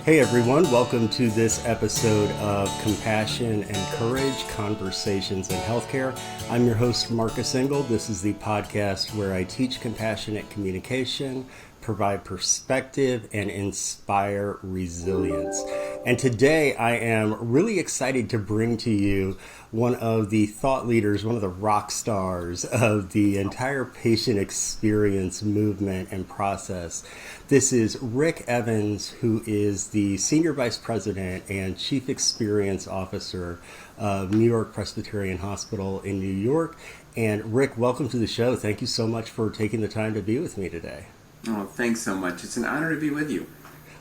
Hey everyone, welcome to this episode of Compassion and Courage Conversations in Healthcare. I'm your host, Marcus Engel. This is the podcast where I teach compassionate communication, provide perspective, and inspire resilience. And today I am really excited to bring to you one of the thought leaders, one of the rock stars of the entire patient experience movement and process. This is Rick Evans, who is the Senior Vice President and Chief Experience Officer of New York Presbyterian Hospital in New York. And Rick, welcome to the show. Thank you so much for taking the time to be with me today. Oh, thanks so much. It's an honor to be with you.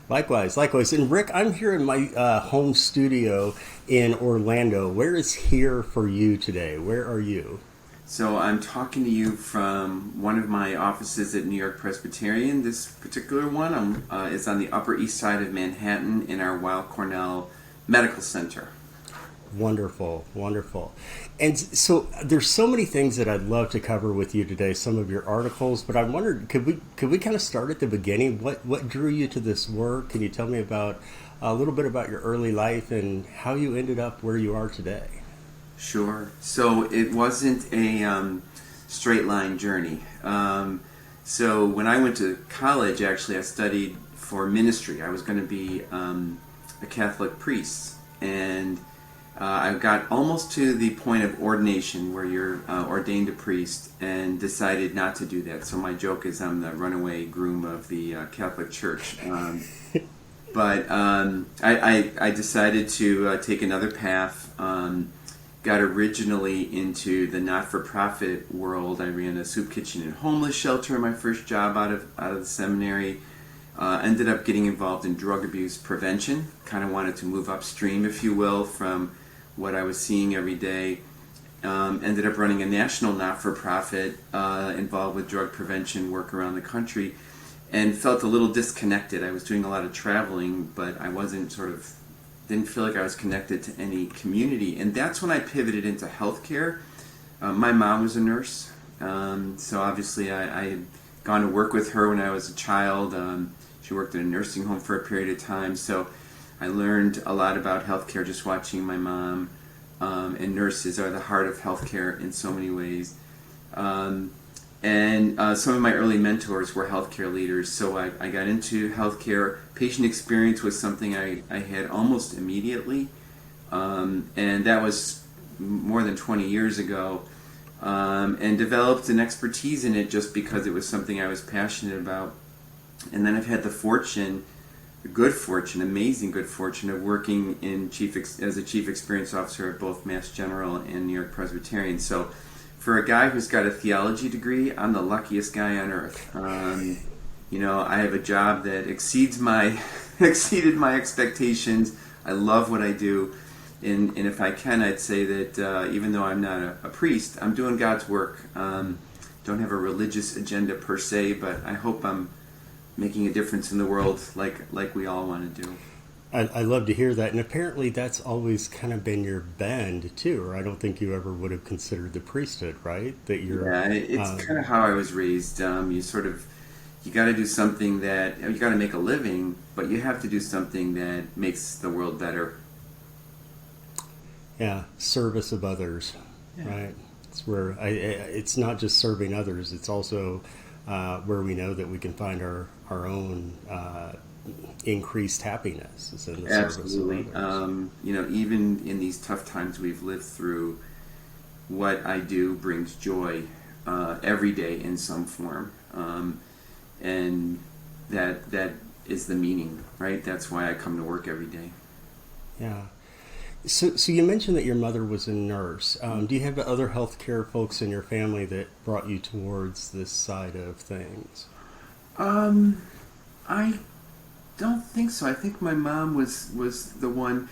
Likewise. And Rick, I'm here in my home studio in Orlando. Where is here for you today? Where are you? So I'm talking to you from one of my offices at New York Presbyterian. This particular one is on the Upper East Side of Manhattan in our Weill Cornell Medical Center. Wonderful. And so there's so many things that I'd love to cover with you today, some of your articles, but I wondered, could we kind of start at the beginning? What drew you to this work? Can you tell me about a little bit about your early life and how you ended up where you are today? Sure. So it wasn't a straight line journey. So when I went to college, actually, I studied for ministry. I was going to be a Catholic priest, and I got almost to the point of ordination where you're ordained a priest and decided not to do that. So my joke is I'm the runaway groom of the Catholic Church. But I decided to take another path. Got originally into the not-for-profit world. I ran a soup kitchen and homeless shelter, my first job out of the seminary. Ended up getting involved in drug abuse prevention. Kind of wanted to move upstream, if you will, from what I was seeing every day. Ended up running a national not-for-profit involved with drug prevention work around the country, and felt a little disconnected. I was doing a lot of traveling, but I didn't feel like I was connected to any community. And that's when I pivoted into healthcare. My mom was a nurse, so obviously I had gone to work with her when I was a child. She worked in a nursing home for a period of time, so I learned a lot about healthcare just watching my mom, and nurses are the heart of healthcare in so many ways. And some of my early mentors were healthcare leaders, so I got into healthcare. Patient experience was something I had almost immediately, and that was more than 20 years ago, and developed an expertise in it just because it was something I was passionate about. And then I've had amazing good fortune of working as a chief experience officer at both Mass General and New York Presbyterian. So for a guy who's got a theology degree, I'm the luckiest guy on earth. I have a job that exceeded my expectations. I love what I do, and if I can, I'd say that even though I'm not a priest, I'm doing God's work. Don't have a religious agenda per se, but I hope I'm making a difference in the world like we all want to do. I love to hear that, and apparently that's always kind of been your bend too, or I don't think you ever would have considered the priesthood, right? It's kind of how I was raised. You got to do something that, you got to make a living, but you have to do something that makes the world better. Yeah, service of others, right? It's where it's not just serving others; it's also where we know that we can find our own increased happiness. Is in the Absolutely. Service of others. Even in these tough times we've lived through, what I do brings joy every day in some form, and that is the meaning, right? That's why I come to work every day. Yeah. So you mentioned that your mother was a nurse. Do you have other healthcare folks in your family that brought you towards this side of things? I don't think so. I think my mom was the one,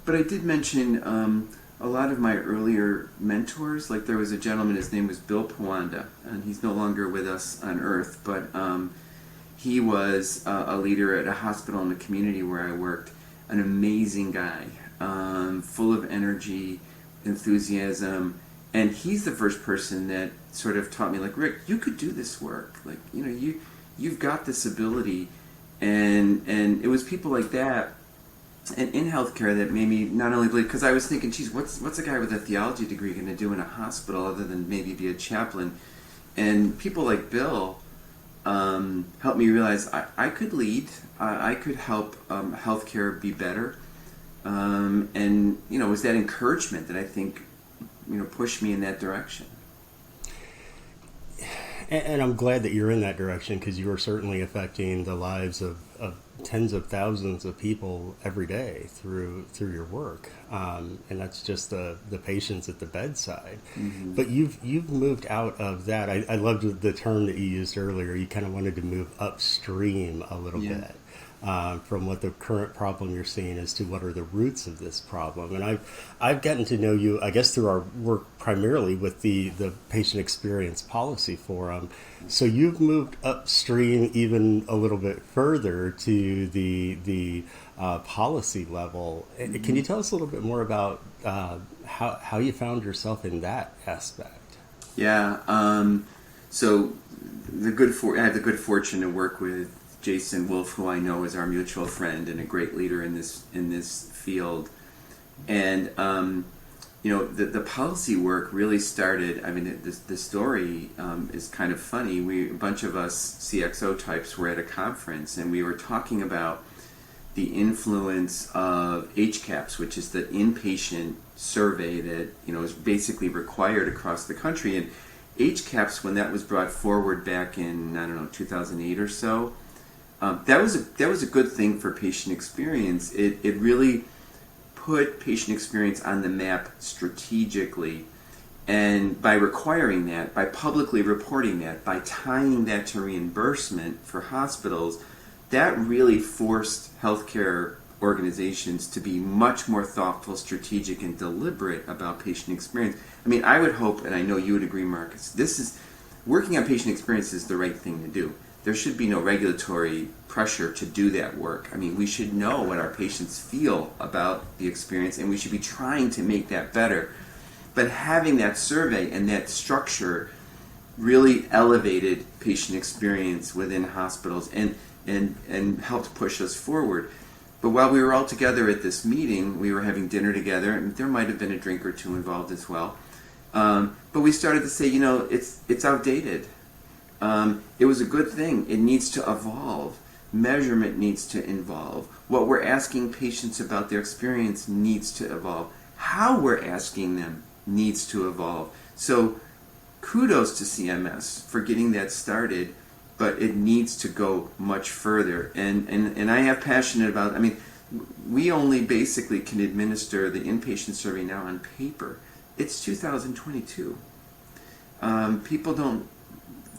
but I did mention a lot of my earlier mentors. Like there was a gentleman, his name was Bill Pawanda, and he's no longer with us on earth, but he was a leader at a hospital in the community where I worked. An amazing guy, full of energy, enthusiasm, and he's the first person that sort of taught me, like, Rick, you could do this work. Like, you've got this ability. And it was people like that and in healthcare that made me not only believe, because I was thinking, geez, what's a guy with a theology degree going to do in a hospital other than maybe be a chaplain? And people like Bill helped me realize I could lead, I could help healthcare be better, and it was that encouragement that I think pushed me in that direction. And I'm glad that you're in that direction, because you are certainly affecting the lives of tens of thousands of people every day through your work, and that's just the patients at the bedside. Mm-hmm. But you've moved out of that. I loved the term that you used earlier. You kind of wanted to move upstream a little Yeah. bit. From what the current problem you're seeing as to what are the roots of this problem. And I've gotten to know you, I guess, through our work primarily with the Patient Experience Policy Forum. So you've moved upstream even a little bit further to the policy level. Mm-hmm. Can you tell us a little bit more about how you found yourself in that aspect? Yeah. So I had the good fortune to work with Jason Wolf, who I know is our mutual friend and a great leader in this field. And the policy work really started. I mean, the story is kind of funny. A bunch of us CXO types were at a conference, and we were talking about the influence of HCAPS, which is the inpatient survey that is basically required across the country. And HCAPS, when that was brought forward back in 2008 or so, that was a good thing for patient experience. It really put patient experience on the map strategically, and by requiring that, by publicly reporting that, by tying that to reimbursement for hospitals, that really forced healthcare organizations to be much more thoughtful, strategic, and deliberate about patient experience. I mean, I would hope, and I know you would agree, Marcus, working on patient experience is the right thing to do. There should be no regulatory pressure to do that work. I mean, we should know what our patients feel about the experience, and we should be trying to make that better. But having that survey and that structure really elevated patient experience within hospitals and helped push us forward. But while we were all together at this meeting, we were having dinner together, and there might have been a drink or two involved as well. But we started to say, it's outdated. It was a good thing. It needs to evolve. Measurement needs to evolve. What we're asking patients about their experience needs to evolve. How we're asking them needs to evolve. So kudos to CMS for getting that started, but it needs to go much further. And I have passionate about, I mean, we only basically can administer the inpatient survey now on paper. It's 2022. People don't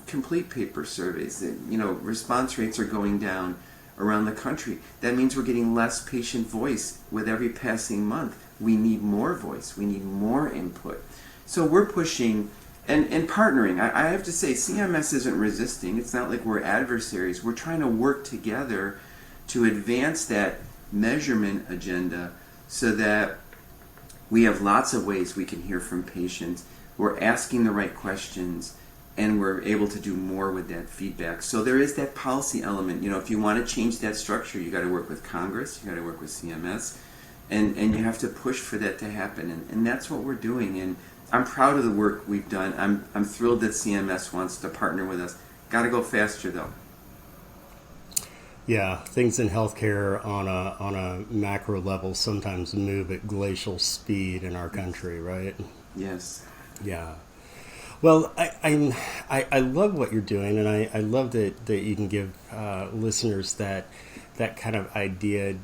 complete paper surveys. Response rates are going down around the country. That means we're getting less patient voice with every passing month. We need more voice. We need more input. So we're pushing and partnering. I have to say, CMS isn't resisting. It's not like we're adversaries. We're trying to work together to advance that measurement agenda so that we have lots of ways we can hear from patients. We're asking the right questions, and we're able to do more with that feedback. So there is that policy element. If you want to change that structure, you got to work with Congress, you got to work with CMS, and you have to push for that to happen. And that's what we're doing. And I'm proud of the work we've done. I'm thrilled that CMS wants to partner with us. Got to go faster though. Yeah, things in healthcare on a macro level sometimes move at glacial speed in our country, right? Yes. Yeah. Well, I love what you're doing, and I love that you can give listeners that kind of idea,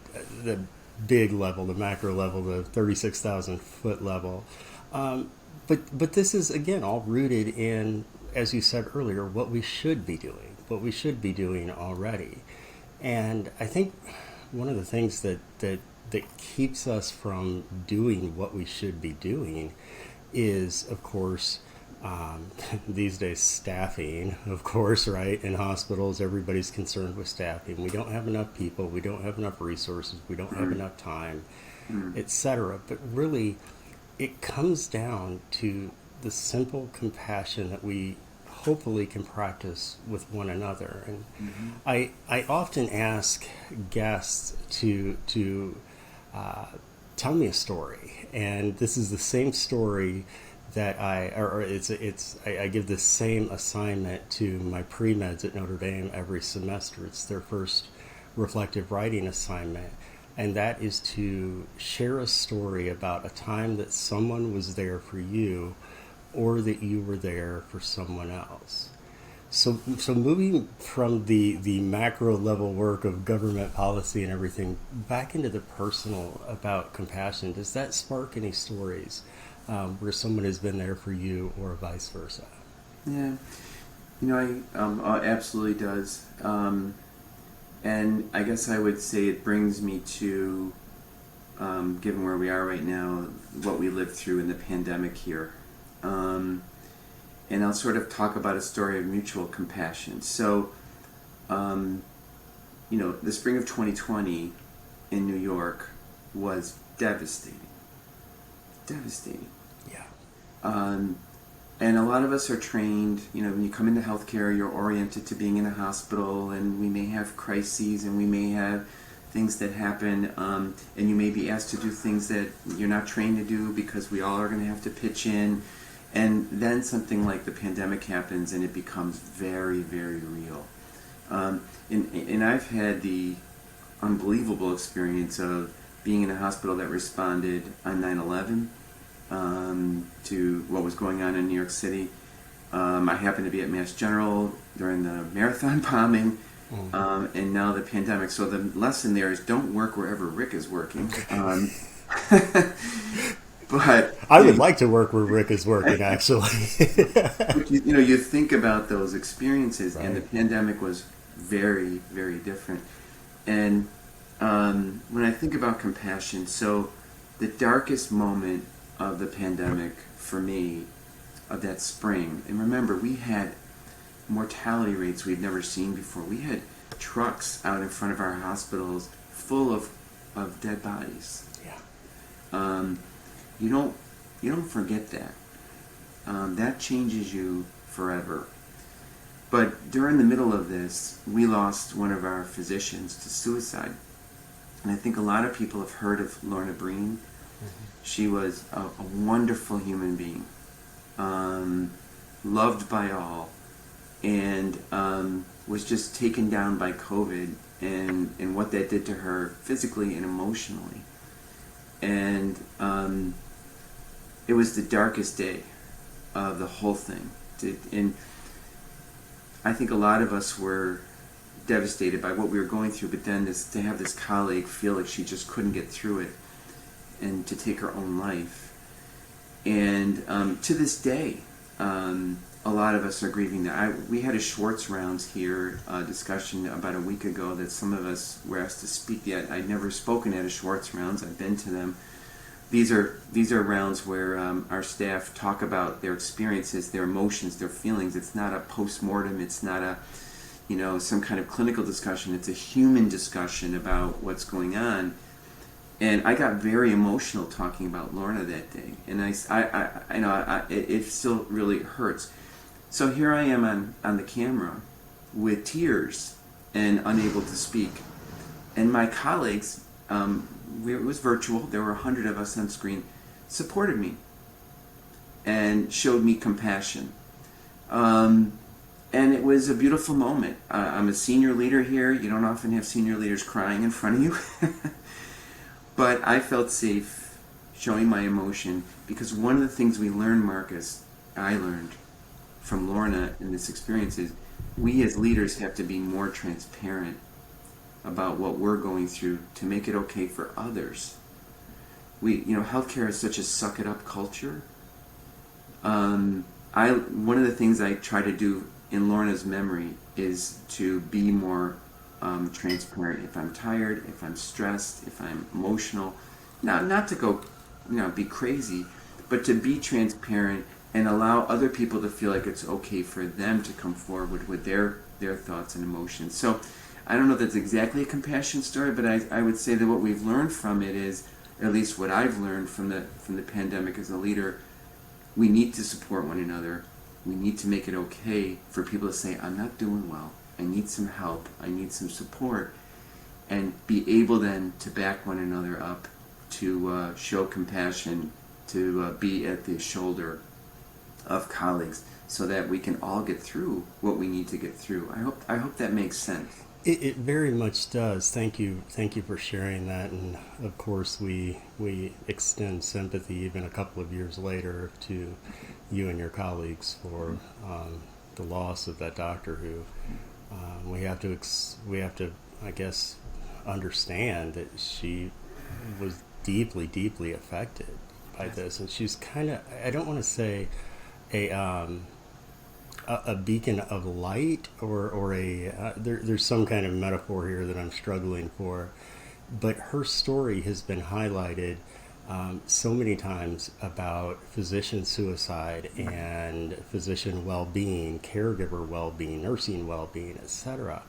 the big level, the macro level, the 36,000 foot level. But this is, again, all rooted in, as you said earlier, what we should be doing already. And I think one of the things that keeps us from doing what we should be doing is, of course, these days staffing, of course, right? In hospitals, everybody's concerned with staffing. We don't have enough people. We don't have enough resources. We don't have enough time, etc. But really, it comes down to the simple compassion that we hopefully can practice with one another. And I often ask guests to Tell me a story. And this is the same story that I give the same assignment to my pre-meds at Notre Dame every semester. It's their first reflective writing assignment. And that is to share a story about a time that someone was there for you or that you were there for someone else. So moving from the macro level work of government policy and everything back into the personal about compassion, does that spark any stories where someone has been there for you or vice versa? Yeah, absolutely does. And I guess I would say it brings me to, given where we are right now, what we lived through in the pandemic here. And I'll sort of talk about a story of mutual compassion. So, the spring of 2020 in New York was devastating. Devastating. Yeah. And a lot of us are trained, when you come into healthcare, you're oriented to being in a hospital, and we may have crises, and we may have things that happen, and you may be asked to do things that you're not trained to do because we all are going to have to pitch in. And then something like the pandemic happens, and it becomes very, very real. And I've had the unbelievable experience of being in a hospital that responded on 9/11 to what was going on in New York City. I happened to be at Mass General during the marathon bombing, and now the pandemic. So the lesson there is don't work wherever Rick is working. But I would like to work where Rick is working, actually. You think about those experiences, Right. and the pandemic was very, very different. And when I think about compassion, so the darkest moment of the pandemic for me, of that spring, and remember, we had mortality rates we'd never seen before. We had trucks out in front of our hospitals full of dead bodies. Yeah. You don't forget that. That changes you forever. But during the middle of this, we lost one of our physicians to suicide. And I think a lot of people have heard of Lorna Breen. Mm-hmm. She was a wonderful human being, loved by all, and was just taken down by COVID and what that did to her physically and emotionally. And it was the darkest day of the whole thing. And I think a lot of us were devastated by what we were going through, but then to have this colleague feel like she just couldn't get through it and to take her own life. And to this day, a lot of us are grieving that. We had a Schwartz Rounds here discussion about a week ago that some of us were asked to speak yet. I'd never spoken at a Schwartz Rounds. I've been to them. These are rounds where our staff talk about their experiences, their emotions, their feelings. It's not a post-mortem. It's not a some kind of clinical discussion. It's a human discussion about what's going on. And I got very emotional talking about Lorna that day, and it still really hurts. So here I am on the camera with tears and unable to speak, and my colleagues. It was virtual. There were 100 of us on screen, supported me and showed me compassion. And it was a beautiful moment. I'm a senior leader here. You don't often have senior leaders crying in front of you. But I felt safe showing my emotion because one of the things we learned, Marcus, I learned from Lorna in this experience is we as leaders have to be more transparent about what we're going through to make it okay for others. Healthcare is such a suck it up culture. One of the things I try to do in Lorna's memory is to be more transparent. If I'm tired, if I'm stressed, if I'm emotional, not to go, be crazy, but to be transparent and allow other people to feel like it's okay for them to come forward with their thoughts and emotions. So I don't know if that's exactly a compassion story, but I would say that what we've learned from it is, or at least what I've learned from the pandemic as a leader, we need to support one another. We need to make it okay for people to say, I'm not doing well. I need some help. I need some support. And be able then to back one another up to show compassion, to be at the shoulder of colleagues, so that we can all get through what we need to get through. I hope that makes sense. It very much does. Thank you for sharing that. And of course, we extend sympathy even a couple of years later to you and your colleagues for the loss of that doctor who we have to I guess understand that she was deeply affected by this, and she's kind of, I don't want to say a beacon of light or there's some kind of metaphor here that I'm struggling for, but her story has been highlighted so many times about physician suicide and physician well-being, caregiver well-being, nursing well-being, etc.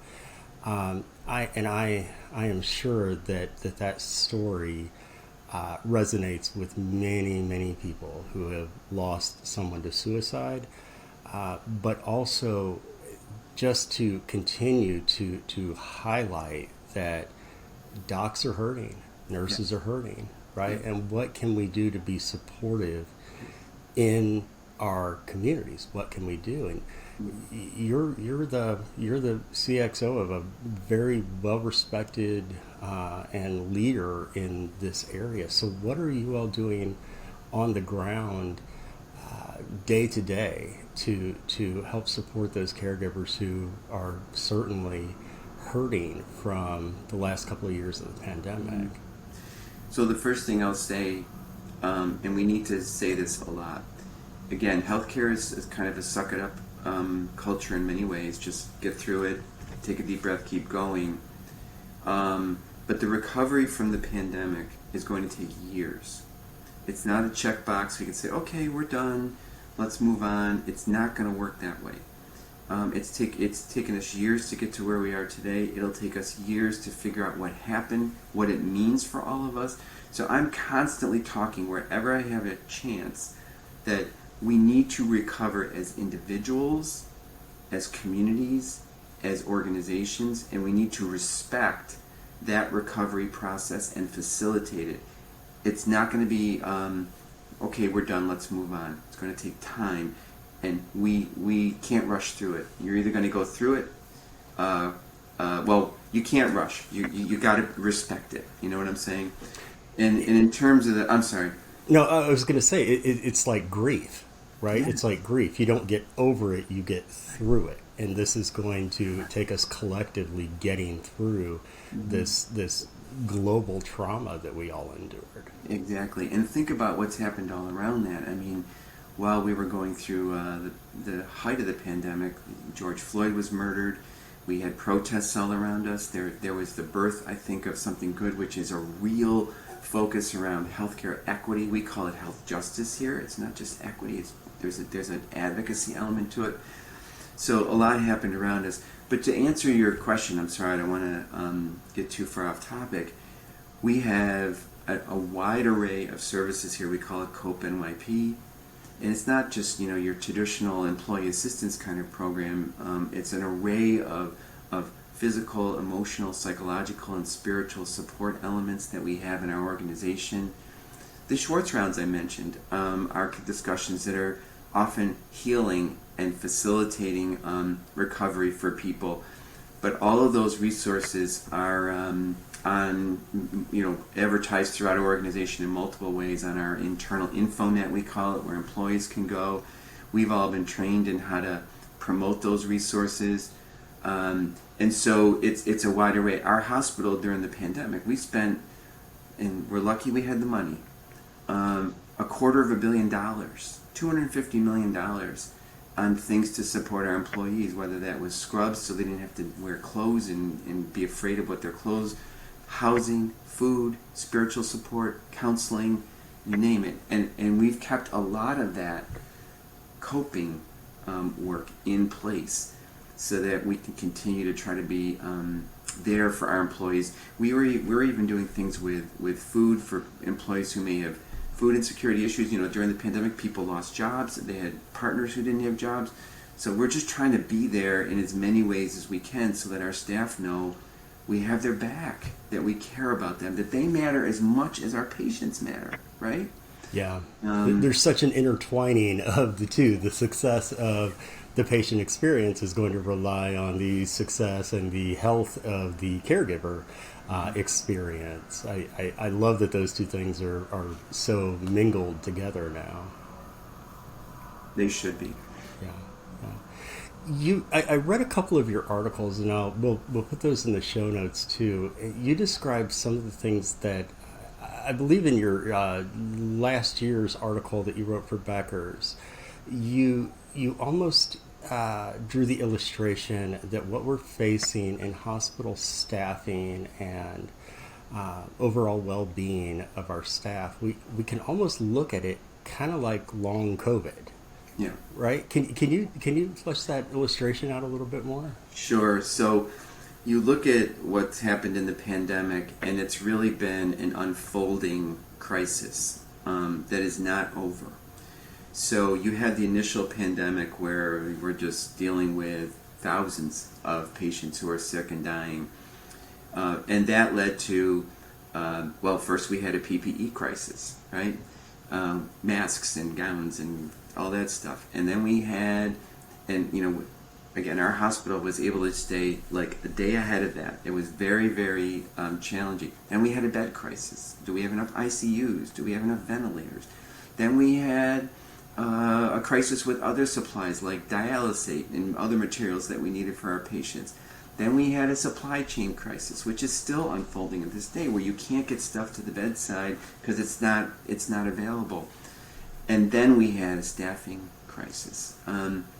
I am sure that story resonates with many people who have lost someone to suicide. But also just to continue to highlight that docs are hurting, nurses are hurting, right? And what can we do to be supportive in our communities? What can we do? And you're the CXO of a very well respected and leader in this area. So what are you all doing on the ground day to day to help support those caregivers who are certainly hurting from the last couple of years of the pandemic? So the first thing I'll say, and we need to say this a lot, again, healthcare is kind of a suck it up culture in many ways. Just get through it, take a deep breath, keep going. But the recovery from the pandemic is going to take years. It's not a checkbox we can say, okay, we're done, let's move on. It's not going to work that way. It's taken us years to get to where we are today. It'll take us years to figure out what happened, what it means for all of us. So I'm constantly talking wherever I have a chance that we need to recover as individuals, as communities, as organizations, and we need to respect that recovery process and facilitate it. It's not going to be, okay, we're done, let's move on. It's going to take time, and we can't rush through it. You're either going to go through it, well, you can't rush. You got to respect it. You know what I'm saying? And in terms of the, I'm sorry. No, I was going to say, it's like grief, right? Yeah. It's like grief. You don't get over it, you get through it. And this is going to take us collectively getting through this global trauma that we all endured. Exactly. And think about what's happened all around that. I mean, while we were going through the height of the pandemic, George Floyd was murdered. We had protests all around us. There was the birth, I think, of something good, which is a real focus around healthcare equity. We call it health justice here. It's not just equity. There's an advocacy element to it. So a lot happened around us. But to answer your question, I'm sorry, I don't want to get too far off topic. We have a wide array of services here. We call it COPE NYP. And it's not just, your traditional employee assistance kind of program. It's an array of physical, emotional, psychological, and spiritual support elements that we have in our organization. The Schwartz rounds I mentioned are discussions that are often healing and facilitating recovery for people. But all of those resources are advertised throughout our organization in multiple ways on our internal infonet, we call it, where employees can go. We've all been trained in how to promote those resources. And so it's a wide array. Our hospital during the pandemic, we spent, and we're lucky we had the money, $250 million, $250 million on things to support our employees, whether that was scrubs so they didn't have to wear clothes and be afraid of what their clothes, housing, food, spiritual support, counseling, you name it. And we've kept a lot of that coping work in place so that we can continue to try to be there for our employees. We're even doing things with food for employees who may have food insecurity issues. During the pandemic, people lost jobs. They had partners who didn't have jobs. So we're just trying to be there in as many ways as we can so that our staff know we have their back, that we care about them, that they matter as much as our patients matter, right? Yeah. There's such an intertwining of the two. The success of the patient experience is going to rely on the success and the health of the caregiver experience. I love that those two things are so mingled together now. They should be. Yeah. I read a couple of your articles, and we'll put those in the show notes too. You described some of the things that I believe in your last year's article that you wrote for Becker's. You almost drew the illustration that what we're facing in hospital staffing and overall well-being of our staff, we can almost look at it kind of like long COVID. Yeah. Right? Can you flesh that illustration out a little bit more? Sure. So you look at what's happened in the pandemic, and it's really been an unfolding crisis that is not over. So you had the initial pandemic where we were just dealing with thousands of patients who are sick and dying. And that led to, first we had a PPE crisis, right? Masks and gowns and all that stuff. And then we had, again, our hospital was able to stay like a day ahead of that. It was very, very challenging. Then we had a bed crisis. Do we have enough ICUs? Do we have enough ventilators? Then we had a crisis with other supplies like dialysate and other materials that we needed for our patients. Then we had a supply chain crisis, which is still unfolding at this day, where you can't get stuff to the bedside because it's not available. And then we had a staffing crisis,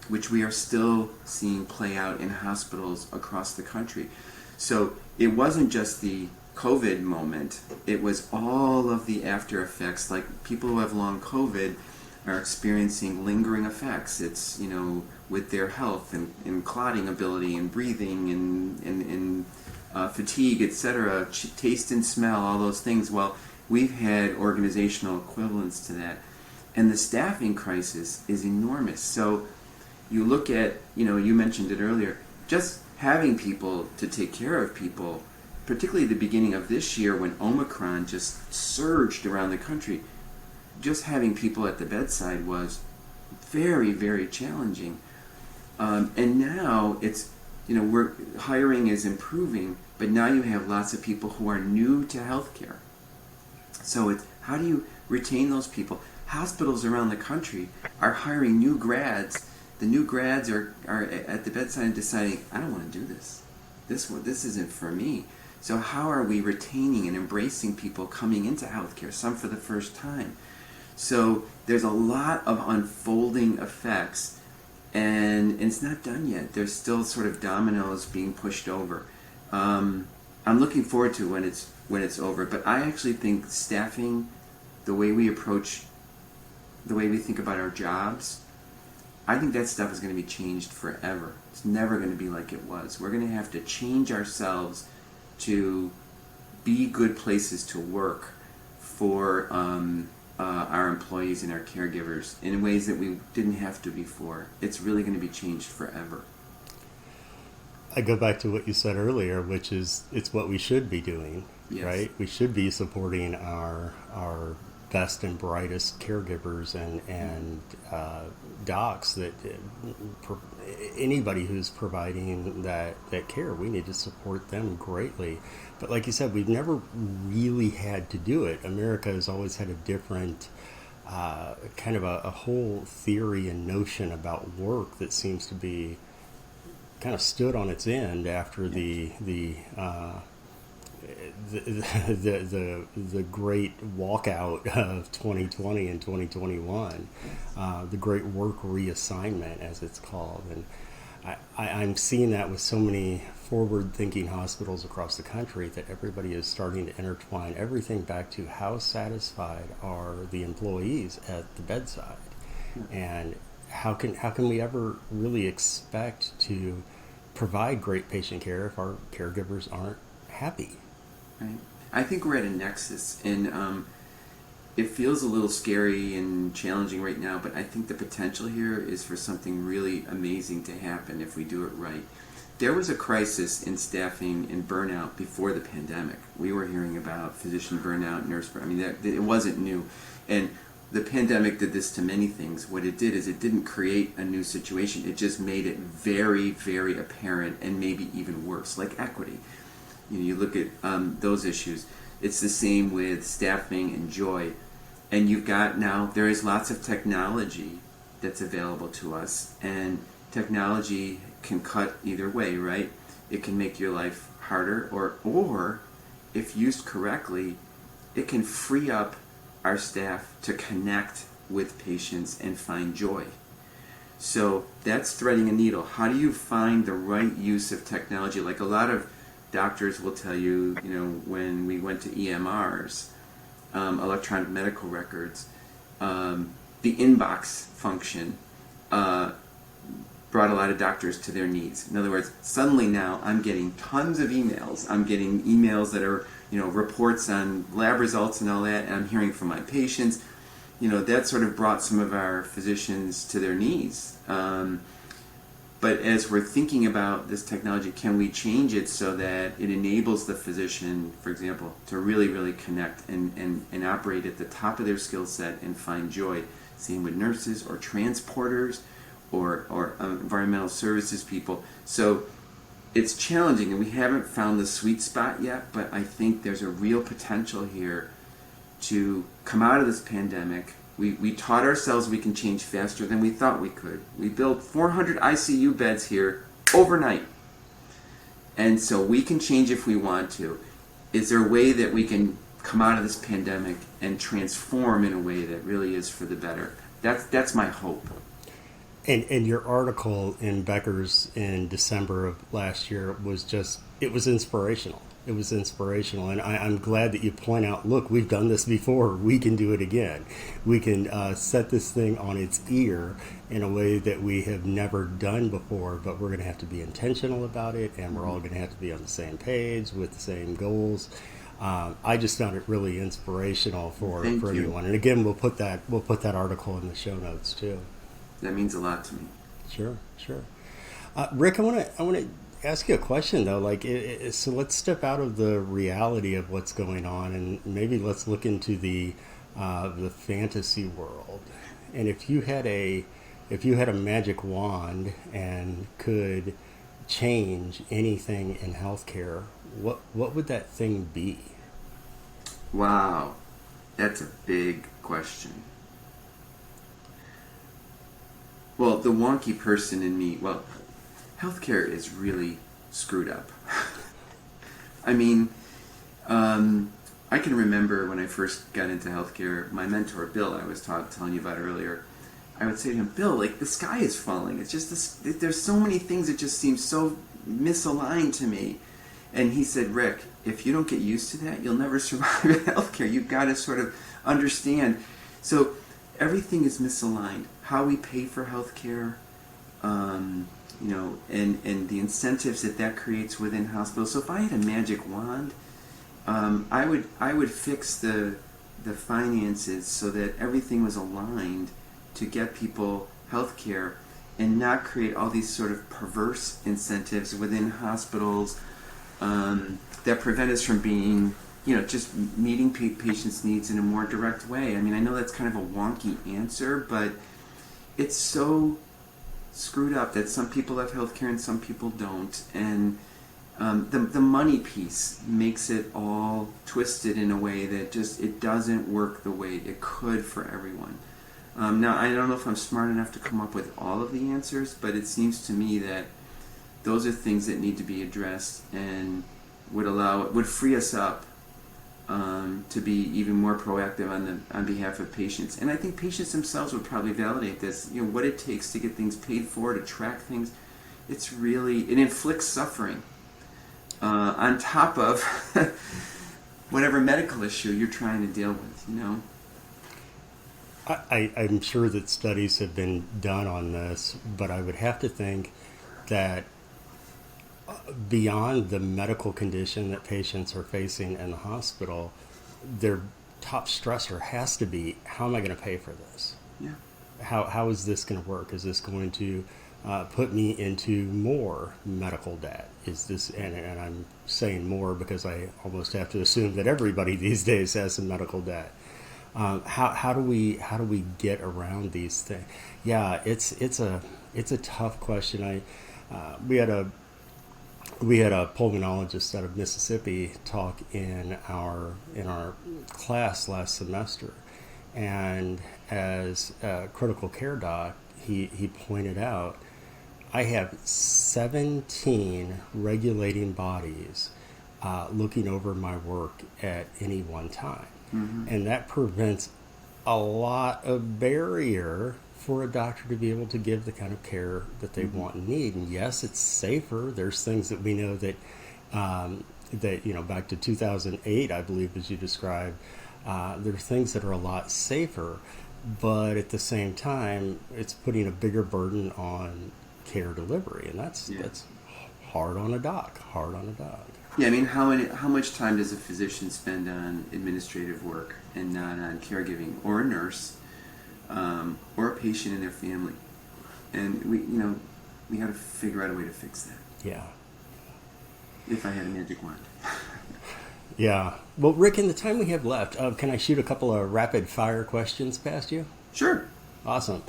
which we are still seeing play out in hospitals across the country. So it wasn't just the COVID moment, it was all of the after effects. Like people who have long COVID are experiencing lingering effects. It's, with their health and clotting ability and breathing and fatigue, etc., taste and smell, all those things. Well, we've had organizational equivalents to that. And the staffing crisis is enormous. So you look at, you mentioned it earlier, just having people to take care of people, particularly at the beginning of this year when Omicron just surged around the country, just having people at the bedside was very, very challenging. And now it's, hiring is improving, but now you have lots of people who are new to healthcare. So it's, how do you retain those people? Hospitals around the country are hiring new grads. The new grads are at the bedside and deciding, I don't want to do this. This isn't for me. So how are we retaining and embracing people coming into healthcare, some for the first time? So there's a lot of unfolding effects, and it's not done yet. There's still sort of dominoes being pushed over. I'm looking forward to when it's over, but I actually think staffing, the way we think about our jobs, I think that stuff is going to be changed forever. It's never going to be like it was. We're going to have to change ourselves to be good places to work for our employees and our caregivers in ways that we didn't have to before. It's really going to be changed forever. I go back to what you said earlier, which is it's what we should be doing, yes. Right? We should be supporting our best and brightest caregivers and docs, that anybody who's providing that care, we need to support them greatly. But like you said, we've never really had to do it. America has always had a different kind of a whole theory and notion about work that seems to be kind of stood on its end after the great walkout of 2020 and 2021, the great work reassignment, as it's called. And I'm seeing that with so many forward-thinking hospitals across the country, that everybody is starting to intertwine everything back to how satisfied are the employees at the bedside, and how can we ever really expect to provide great patient care if our caregivers aren't happy? Right. I think we're at a nexus, and it feels a little scary and challenging right now, but I think the potential here is for something really amazing to happen if we do it right. there was a crisis in staffing and burnout before the pandemic. We were hearing about physician burnout, nurse burnout. I mean, it wasn't new. And the pandemic did this to many things. What it did is it didn't create a new situation. It just made it very, very apparent, and maybe even worse, like equity. You look at those issues. It's the same with staffing and joy. And you've got now, there is lots of technology that's available to us. And technology can cut either way, right? It can make your life harder, or if used correctly, it can free up our staff to connect with patients and find joy. So that's threading a needle. How do you find the right use of technology? Like a lot of doctors will tell you, when we went to EMRs, electronic medical records, the inbox function brought a lot of doctors to their knees. In other words, suddenly now I'm getting tons of emails. I'm getting emails that are, reports on lab results and all that, and I'm hearing from my patients. That sort of brought some of our physicians to their knees. But as we're thinking about this technology, can we change it so that it enables the physician, for example, to really, really connect and operate at the top of their skill set and find joy? Same with nurses or transporters or environmental services people. So it's challenging, and we haven't found the sweet spot yet, but I think there's a real potential here to come out of this pandemic. We taught ourselves we can change faster than we thought we could. We built 400 ICU beds here overnight. And so we can change if we want to. Is there a way that we can come out of this pandemic and transform in a way that really is for the better? That's my hope. And your article in Becker's in December of last year was it was inspirational. It was inspirational. And I'm glad that you point out, look, we've done this before. We can do it again. We can set this thing on its ear in a way that we have never done before, but we're going to have to be intentional about it, and we're all going to have to be on the same page with the same goals. I just found it really inspirational for everyone. And again, we'll put that article in the show notes too. That means a lot to me. Sure. Rick, I want to ask you a question though. So let's step out of the reality of what's going on, and maybe let's look into the fantasy world. And if you had a magic wand and could change anything in healthcare, what would that thing be? Wow, that's a big question. Well, the wonky person in me, healthcare is really screwed up. I mean, I can remember when I first got into healthcare, my mentor, Bill, I was telling you about earlier, I would say to him, Bill, the sky is falling. It's just there's so many things that just seem so misaligned to me. And he said, Rick, if you don't get used to that, you'll never survive in healthcare. You've got to sort of understand. So everything is misaligned. How we pay for healthcare, and the incentives that creates within hospitals. So if I had a magic wand, I would fix the finances so that everything was aligned to get people healthcare and not create all these sort of perverse incentives within hospitals that prevent us from being, just meeting patients' needs in a more direct way. I mean, I know that's kind of a wonky answer, but it's so screwed up that some people have healthcare and some people don't. And the money piece makes it all twisted in a way that it doesn't work the way it could for everyone. Now, I don't know if I'm smart enough to come up with all of the answers, but it seems to me that those are things that need to be addressed and would free us up to be even more proactive on behalf of patients. And I think patients themselves would probably validate this. What it takes to get things paid for, to track things. It inflicts suffering on top of whatever medical issue you're trying to deal with. I'm sure that studies have been done on this, but I would have to think that beyond the medical condition that patients are facing in the hospital, their top stressor has to be, how am I going to pay for this? Yeah. How is this going to work? Is this going to put me into more medical debt. Is this, and I'm saying more because I almost have to assume that everybody these days has some medical debt. How do we get around these things? Yeah, it's a tough question. We had a pulmonologist out of Mississippi talk in our class last semester, and as a critical care doc, he pointed out, I have 17 regulating bodies looking over my work at any one time. Mm-hmm. And that prevents a lot of barrier for a doctor to be able to give the kind of care that they want and need. And yes, it's safer. There's things that we know that back to 2008, I believe, as you described, there are things that are a lot safer. But at the same time, it's putting a bigger burden on care delivery, and that's hard on a doc. Yeah, I mean, how much time does a physician spend on administrative work and not on caregiving, or a nurse, or a patient and their family? And we got to figure out a way to fix that. Yeah. If I had a magic wand. Yeah. Well, Rick, in the time we have left, can I shoot a couple of rapid fire questions past you? Sure. Awesome.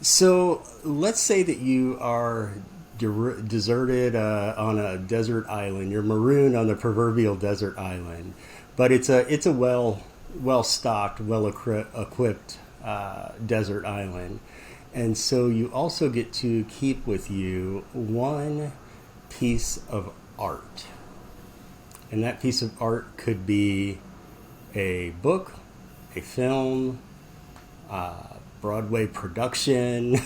So let's say that you are deserted on a desert island. You're marooned on the proverbial desert island, but it's a well stocked, well equipped desert island, and so you also get to keep with you one piece of art, and that piece of art could be a book, a film, Broadway production,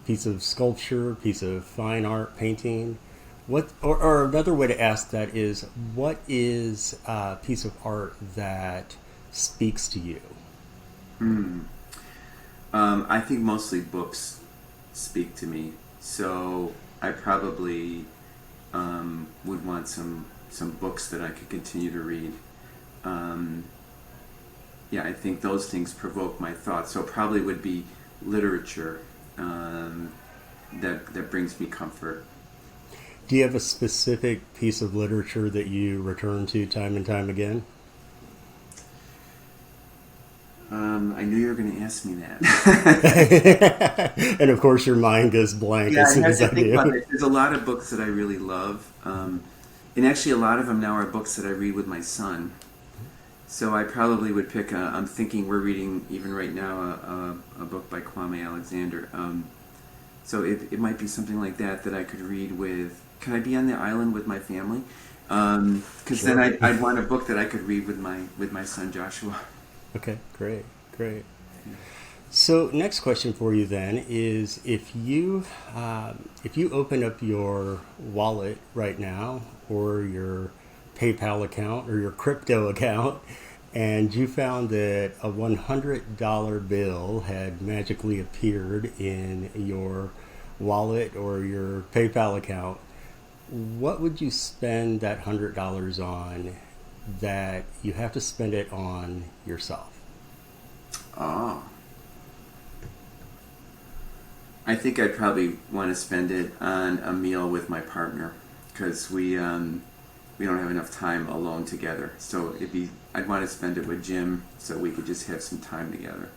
piece of sculpture, piece of fine art, painting. Or another way to ask that is, what is a piece of art that speaks to you? I think mostly books speak to me. So I probably would want some books that I could continue to read. I think those things provoke my thoughts. So it probably would be literature that brings me comfort. Do you have a specific piece of literature that you return to time and time again? I knew you were going to ask me that. And of course your mind goes blank as soon as I do. There's a lot of books that I really love. And actually a lot of them now are books that I read with my son. So I probably would pick I'm thinking we're reading, even right now, a book by Kwame Alexander. So it might be something like that I could read with... Can I be on the island with my family? Because Sure. then I'd want a book that I could read with my son Joshua. Okay, great. So next question for you then is, if you open up your wallet right now, or your PayPal account, or your crypto account, and you found that a $100 bill had magically appeared in your wallet or your PayPal account, what would you spend that $100 on that you have to spend it on yourself? Oh. I think I'd probably want to spend it on a meal with my partner, because we don't have enough time alone together. So I'd want to spend it with Jim so we could just have some time together.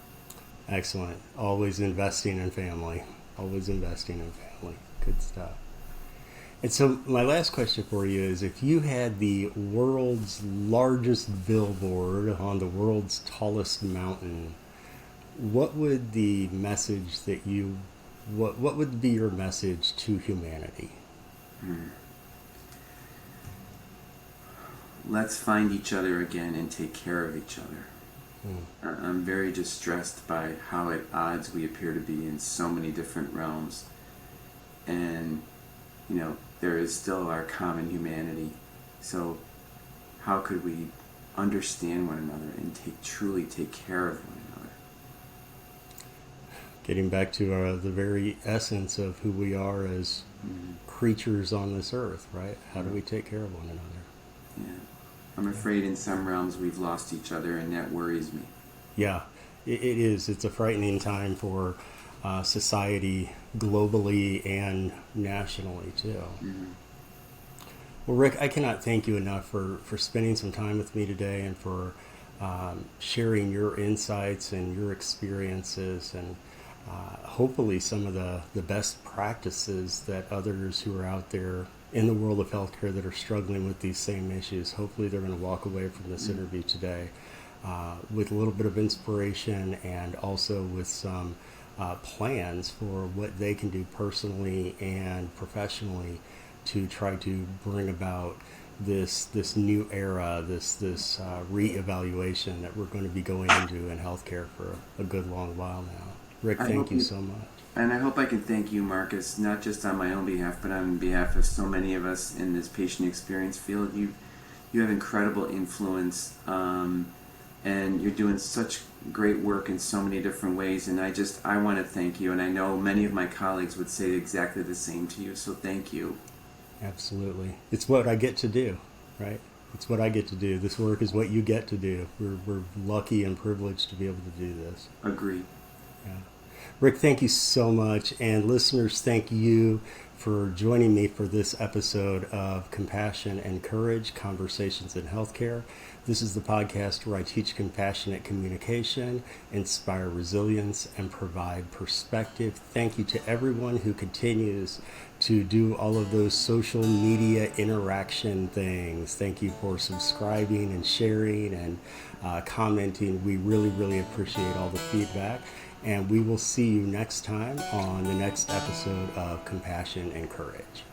Excellent. Always investing in family. Good stuff. And so my last question for you is, if you had the world's largest billboard on the world's tallest mountain, what would the message that what would be your message to humanity? Let's find each other again and take care of each other. I'm very distressed by how at odds we appear to be in so many different realms. And, there is still our common humanity. So how could we understand one another and truly take care of one another? Getting back to the very essence of who we are as creatures on this earth, right? How do we take care of one another? Yeah. I'm afraid in some realms we've lost each other, and that worries me. Yeah, it is. It's a frightening time for society globally and nationally too. Mm-hmm. Well, Rick, I cannot thank you enough for spending some time with me today and for sharing your insights and your experiences and hopefully some of the best practices that others who are out there in the world of healthcare that are struggling with these same issues, hopefully they're going to walk away from this interview today with a little bit of inspiration and also with some plans for what they can do personally and professionally to try to bring about this new era, this reevaluation that we're going to be going into in healthcare for a good long while now. Rick, thank you so much. And I hope I can thank you, Marcus, not just on my own behalf, but on behalf of so many of us in this patient experience field. You have incredible influence, and you're doing such great work in so many different ways. And I want to thank you, and I know many of my colleagues would say exactly the same to you. So thank you. Absolutely, it's what I get to do, right? It's what I get to do. This work is what you get to do. We're lucky and privileged to be able to do this. Agreed. Yeah. Rick, thank you so much. And listeners, thank you for joining me for this episode of Compassion and Courage, Conversations in Healthcare. This is the podcast where I teach compassionate communication, inspire resilience, and provide perspective. Thank you to everyone who continues to do all of those social media interaction things. Thank you for subscribing and sharing and commenting. We really, really appreciate all the feedback. And we will see you next time on the next episode of Compassion and Courage.